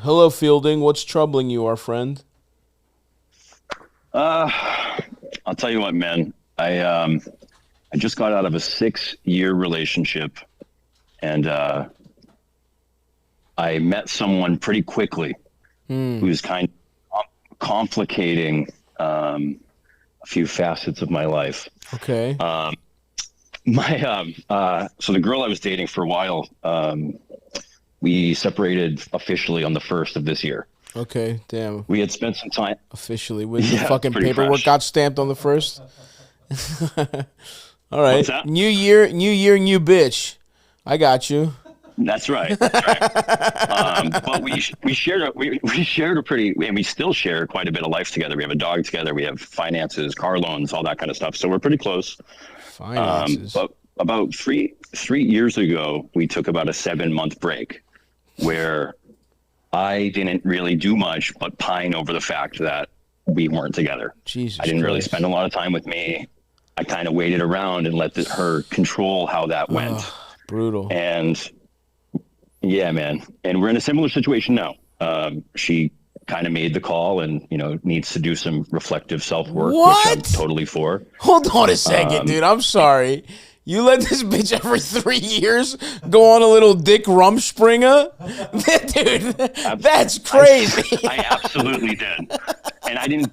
Hello, Fielding. What's troubling you, our friend? I'll tell you what, man. I just got out of a 6-year relationship, and I met someone pretty quickly who's kind of complicating a few facets of my life. Okay. So the girl I was dating for a while, we separated officially on the 1st of this year. Okay, damn. We had spent some time officially with the fucking pretty paperwork fresh. got stamped on the 1st. All right. What's that? New year, new bitch. I got you. That's right. But we shared a pretty, and we still share quite a bit of life together. We have a dog together. We have finances, car loans, all that kind of stuff. So we're pretty close. Finances. But about three years ago, we took about a 7-month break where I didn't really do much but pine over the fact that we weren't together. Jesus I didn't really Christ. spend a lot of time with me. I kind of waited around and let her control how that went. Brutal. And yeah, man. And we're in a similar situation now. She kind of made the call and, needs to do some reflective self-work, which I'm totally for. Hold on a second, dude. I'm sorry. You let this bitch every 3 years go on a little Dick Rumspringer? Dude, that's crazy. I absolutely did. And I didn't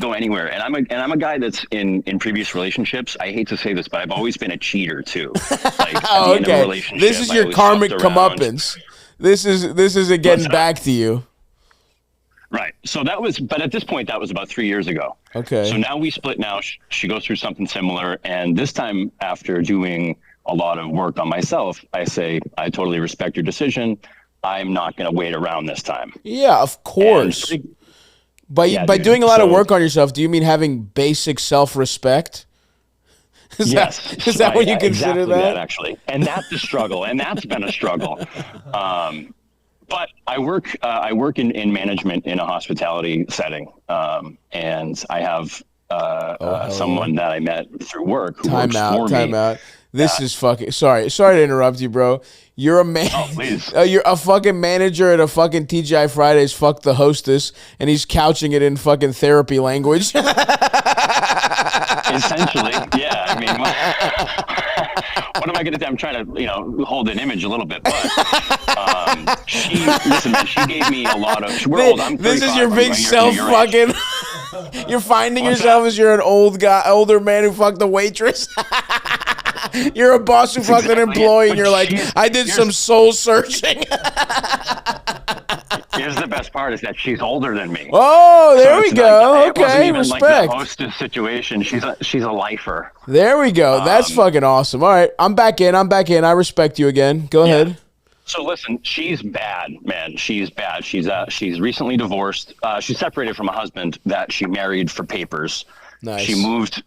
go anywhere. And I'm a guy that's in previous relationships. I hate to say this, but I've always been a cheater too. Like at the end of a relationship, This is I your always karmic hopped around. comeuppance. This is it getting back to you. Right. So but at this point, that was about 3 years ago. Okay. So now we split now. She goes through something similar. And this time, after doing a lot of work on myself, I say, I totally respect your decision. I'm not going to wait around this time. Yeah, of course. By doing a lot of work on yourself, do you mean having basic self-respect? Is that what you consider exactly that? actually? And that's a struggle. And that's been a struggle. But I work in management in a hospitality setting, and I have someone that I met through work who works for me. Time out. This is fucking sorry to interrupt you, bro. You're a man. Oh, please. You're a fucking manager at a fucking TGI Fridays. Fuck the hostess, and he's couching it in fucking therapy language. Essentially, yeah. I mean, what am I going to do? I'm trying to, hold an image a little bit, but she gave me a lot of. This is your big self fucking. You're finding yourself as you're an older man who fucked a waitress. You're a boss who fucked an employee, and you're like, I did some soul searching. Here's the best part is that she's older than me. Oh, there we go. Okay, respect. Like the hostess situation. She's a lifer. There we go. That's fucking awesome. All right, I'm back in. I respect you again. Go ahead. So listen, she's bad, man. She's bad. She's recently divorced. She's separated from a husband that she married for papers. Nice. She moved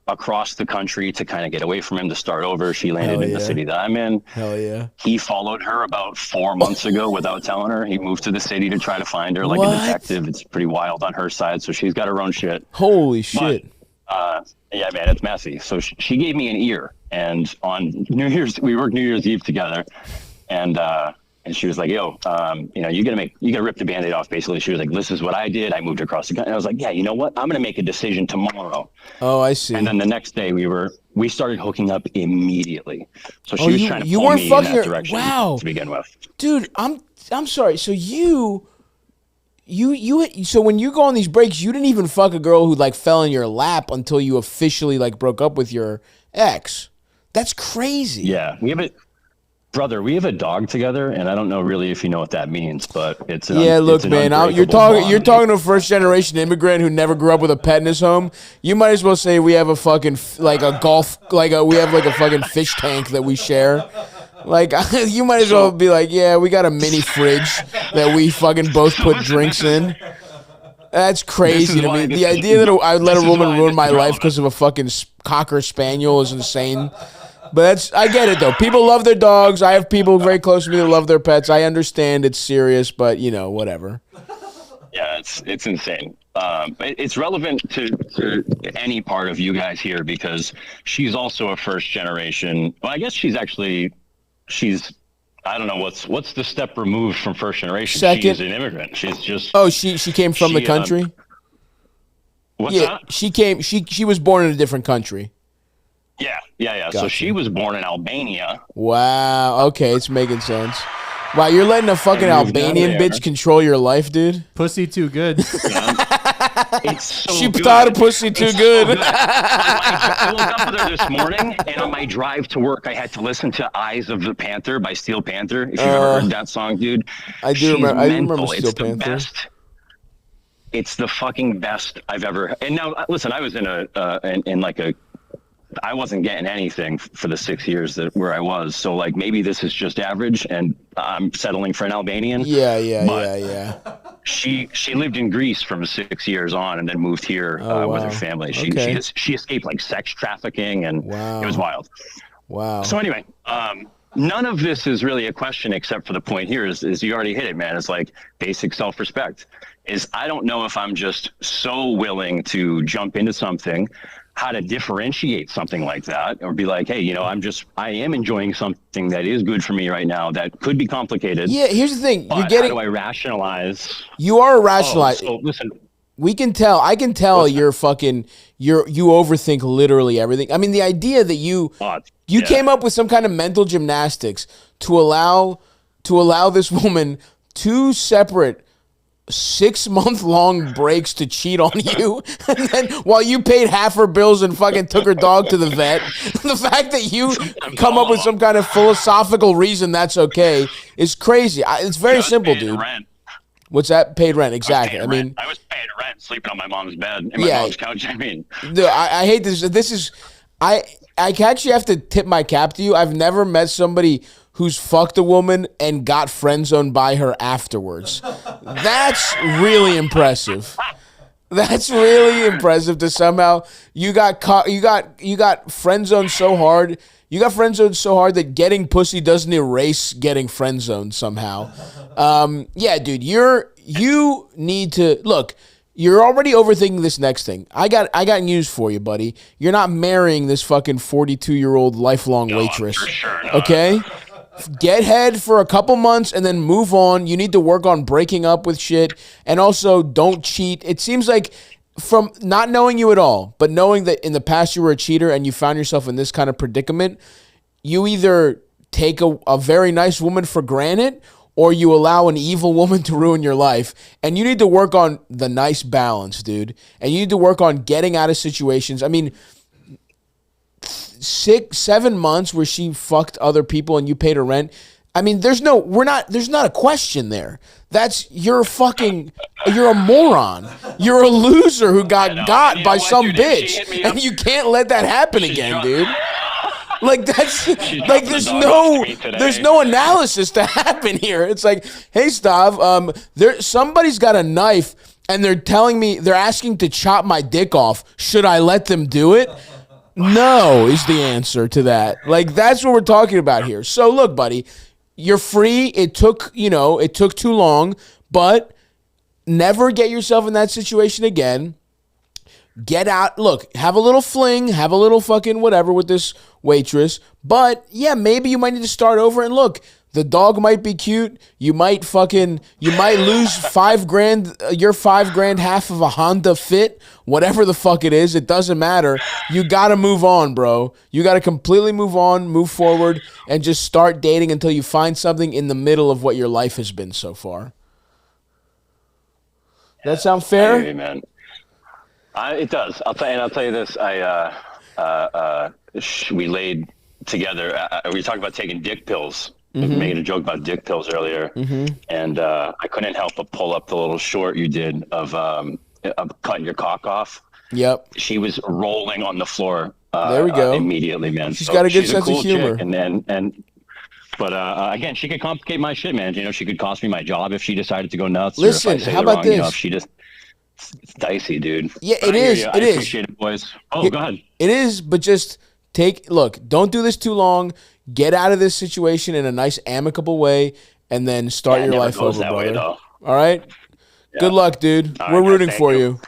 across the country to kind of get away from him, to start over. She landed in the city that I'm in. Hell yeah. He followed her about 4 months ago without telling her. He moved to the city to try to find her like a detective. It's pretty wild on her side, so she's got her own shit. Holy shit. Yeah, man, it's messy. So she gave me an ear, and on New Year's, we worked New Year's Eve together, and she was like, yo, you gotta rip the Band-Aid off, basically. She was like, this is what I did. I moved across the country. And I was like, yeah, you know what? I'm gonna make a decision tomorrow. Oh, I see. And then the next day we started hooking up immediately. So she was trying to pull me in that direction to begin with. Dude, I'm sorry. So so when you go on these breaks, you didn't even fuck a girl who like fell in your lap until you officially like broke up with your ex. That's crazy. Yeah, we have a dog together, and I don't know really if you know what that means, but it's look, man, you're talking to a first generation immigrant who never grew up with a pet in his home. You might as well say we have a fucking we have like a fucking fish tank that we share. Like, you might as well be like, yeah, we got a mini fridge that we fucking both put drinks in. That's crazy to me. The idea that I would let a woman ruin my life because of a fucking Cocker Spaniel is insane. But I get it though. People love their dogs. I have people very close to me that love their pets. I understand it's serious, but whatever. Yeah, it's insane. It's relevant to any part of you guys here because she's also a first generation. Well, I guess she's I don't know what's the step removed from first generation. Second. She's an immigrant. She's just. Oh, she came from the country. What's Yeah, that? she was born in a different country. Yeah. Gotcha. So she was born in Albania. Wow. Okay, it's making sense. Wow, you're letting a fucking And moved down Albanian there. bitch control your life, dude. Pussy too good. It's so She good. thought a pussy too It's so good. I woke up with her this morning, and on my drive to work, I had to listen to "Eyes of the Panther" by Steel Panther. If you've ever heard that song, dude, I do she's remember. I mental. remember Steel It's the Panther. best. It's the fucking best I've ever. And now, listen, I was in like a. I wasn't getting anything for the 6 years where I was. So like maybe this is just average, and I'm settling for an Albanian. Yeah. She lived in Greece from 6 years on, and then moved here with her family. She escaped like sex trafficking, and it was wild. Wow. So anyway, none of this is really a question, except for the point here is you already hit it, man. It's like basic self-respect. I don't know if I'm just so willing to jump into something, how to differentiate something like that, or be like, hey, I am enjoying something that is good for me right now that could be complicated. Yeah, here's the thing. How do I rationalize? You are a rationalizer. So listen. We can tell. I can tell you overthink literally everything. I mean, the idea that you came up with some kind of mental gymnastics to allow this woman 2 separate 6-month-long breaks to cheat on you, and then while you paid half her bills and fucking took her dog to the vet, the fact that you come up with some kind of philosophical reason that's okay is crazy. It's very simple, dude. Rent. What's that? Paid rent, exactly. I was paying rent, sleeping on my mom's bed, in my mom's couch. I hate this. This is, I actually have to tip my cap to you. I've never met somebody who's fucked a woman and got friend zoned by her afterwards. That's really impressive. That's really impressive to somehow you got caught. You got friend zoned so hard. You got friend zoned so hard that getting pussy doesn't erase getting friend zoned somehow. Yeah, dude, you need to look. You're already overthinking this next thing. I got news for you, buddy. You're not marrying this fucking 42-year-old lifelong waitress. For sure not. Okay? Get head for a couple months and then move on. You need to work on breaking up with shit. And also, don't cheat. It seems like from not knowing you at all, but knowing that in the past you were a cheater and you found yourself in this kind of predicament, you either take a very nice woman for granted or you allow an evil woman to ruin your life. And you need to work on the nice balance, dude. And you need to work on getting out of situations. I mean, 6-7 months where she fucked other people and you paid her rent. I mean, there's not a question there. You're a moron. You're a loser who got by some bitch. And you can't let that happen again, dude. Like there's no analysis to happen here. It's like, hey Stav, somebody's got a knife and they're asking to chop my dick off. Should I let them do it? No is the answer to that. Like, that's what we're talking about here. So look, buddy, you're free. It took too long, but never get yourself in that situation again. Get out. Look, have a little fling, have a little fucking whatever with this waitress. But yeah, maybe you might need to start over. And look, the dog might be cute. You might lose $5,000, your $5,000 half of a Honda Fit, whatever the fuck it is. It doesn't matter. You got to move on, bro. You got to completely move on, move forward, and just start dating until you find something in the middle of what your life has been so far. That sound fair? I hear you, man. It does. I'll tell you this. We laid together. We talked about taking dick pills. Mm-hmm. Making a joke about dick pills earlier, and I couldn't help but pull up the little short you did of cutting your cock off. Yep. She was rolling on the floor. There we go. Immediately, man. She's got a good sense of humor. But again, she could complicate my shit, man. She could cost me my job if she decided to go nuts. Listen, or if I say how about this? If she just. It's dicey, dude. Yeah, it is. I appreciate it, boys. Oh, go ahead. It is, but just don't do this too long. Get out of this situation in a nice, amicable way, and then start your life over, brother. All right? Yeah. Good luck, dude. We're rooting for you.